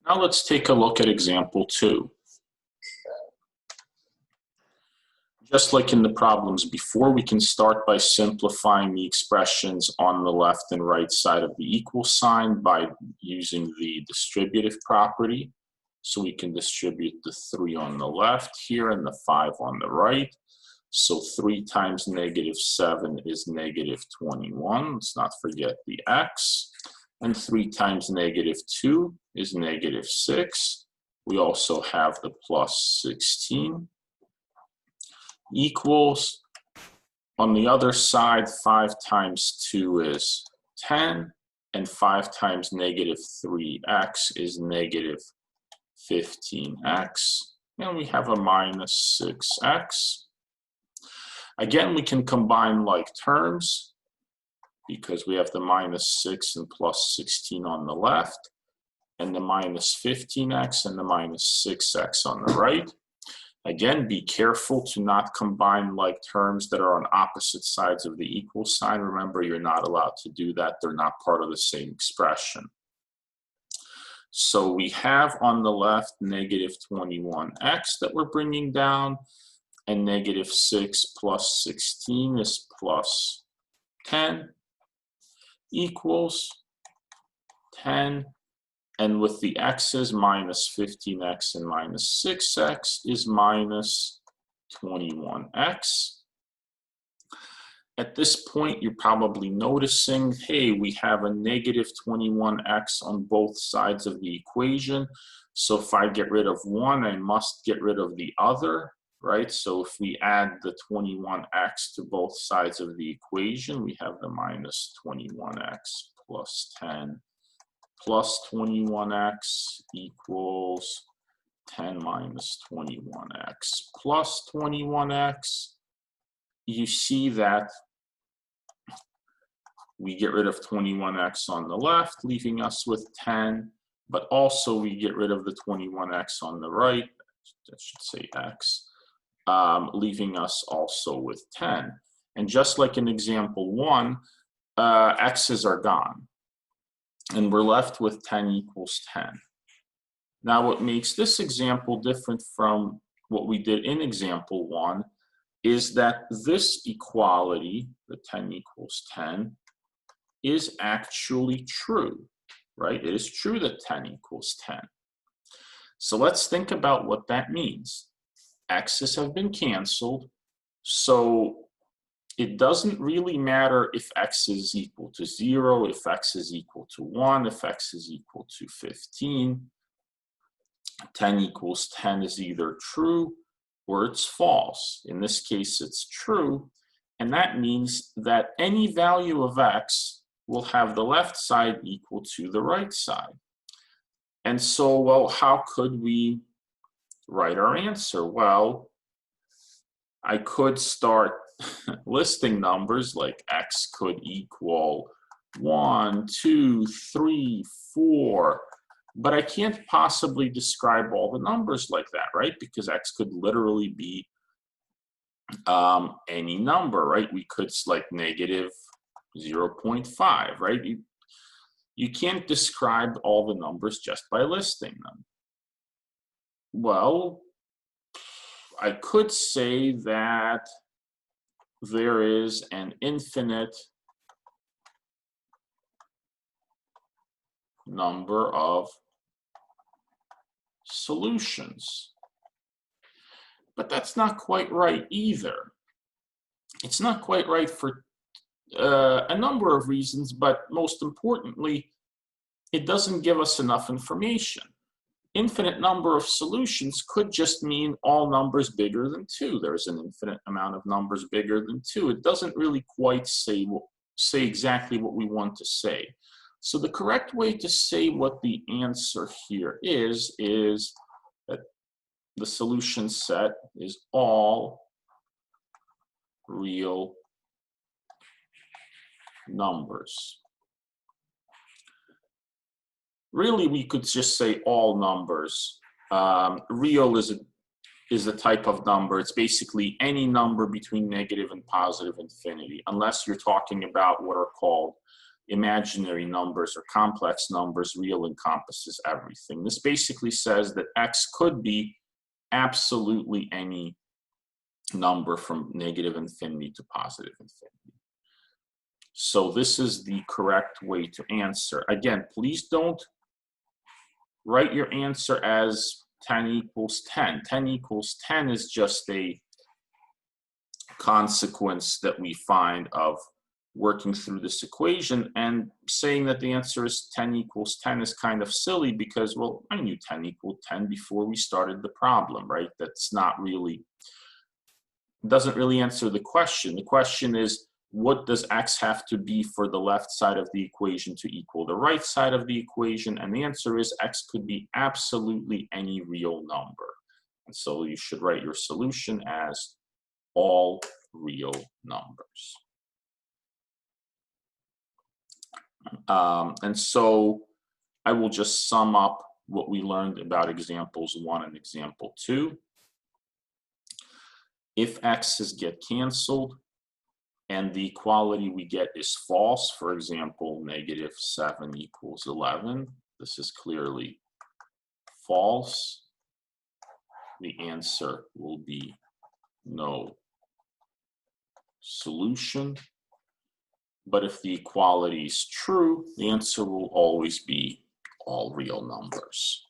Now let's take a look at example 2. Just like in the problems before, we can start by simplifying the expressions on the left and right side of the equal sign by using the distributive property. So we can distribute the 3 on the left here and the 5 on the right. So 3 times negative 7 is negative 21. Let's not forget the x. And 3 times negative 2 is negative 6. We also have the plus 16 equals, on the other side, 5 times 2 is 10, and 5 times negative 3x is negative 15x, and we have a minus 6x. Again, we can combine like terms because we have the minus 6 and plus 16 on the left, and the minus 15x and the minus 6x on the right. Again, be careful to not combine like terms that are on opposite sides of the equal sign. Remember, you're not allowed to do that. They're not part of the same expression. So we have on the left negative 21x that we're bringing down, and negative 6 plus 16 is plus 10 equals 10. And with the x's, minus 15x and minus 6x is minus 21x. At this point, you're probably noticing, hey, we have a negative 21x on both sides of the equation. So if I get rid of one, I must get rid of the other, right? So if we add the 21x to both sides of the equation, we have the minus 21x plus 10 plus 21x equals 10 minus 21x plus 21x. You see that we get rid of 21x on the left, leaving us with 10, but also we get rid of the 21x on the right, that should say x, leaving us also with 10. And just like in example 1, x's are gone, and we're left with 10 equals 10. Now, what makes this example different from what we did in example 1 is that this equality, the 10 equals 10, is actually true, right? It is true that 10 equals 10. So let's think about what that means. X's have been canceled, so it doesn't really matter if x is equal to 0, if x is equal to 1, if x is equal to 15. 10 equals 10 is either true or it's false. In this case, it's true, and that means that any value of x will have the left side equal to the right side. And so, well, how could we write our answer? Well, I could start listing numbers, like x could equal 1, 2, 3, 4, but I can't possibly describe all the numbers like that, right? Because x could literally be any number, right? We could like negative 0.5, right? You can't describe all the numbers just by listing them. Well, I could say that there is an infinite number of solutions. But that's not quite right either. It's not quite right for a number of reasons, but most importantly, it doesn't give us enough information. Infinite number of solutions could just mean all numbers bigger than 2. There's an infinite amount of numbers bigger than 2. It doesn't really quite say exactly what we want to say. So the correct way to say what the answer here is that the solution set is all real numbers. Really, we could just say all numbers. Real is a type of number. It's basically any number between negative and positive infinity, unless you're talking about what are called imaginary numbers or complex numbers, real encompasses everything. This basically says that x could be absolutely any number from negative infinity to positive infinity. So this is the correct way to answer. Again, please don't write your answer as 10 equals 10. 10 equals 10 is just a consequence that we find of working through this equation, and saying that the answer is 10 equals 10 is kind of silly because, well, I knew 10 equaled 10 before we started the problem, right? That's not really, doesn't really answer the question. The question is, what does x have to be for the left side of the equation to equal the right side of the equation? And the answer is x could be absolutely any real number. And so you should write your solution as all real numbers. And so I will just sum up what we learned about examples 1 and example 2. If x's get canceled and the equality we get is false, for example, negative 7 equals 11, this is clearly false. The answer will be no solution. But if the equality is true, the answer will always be all real numbers.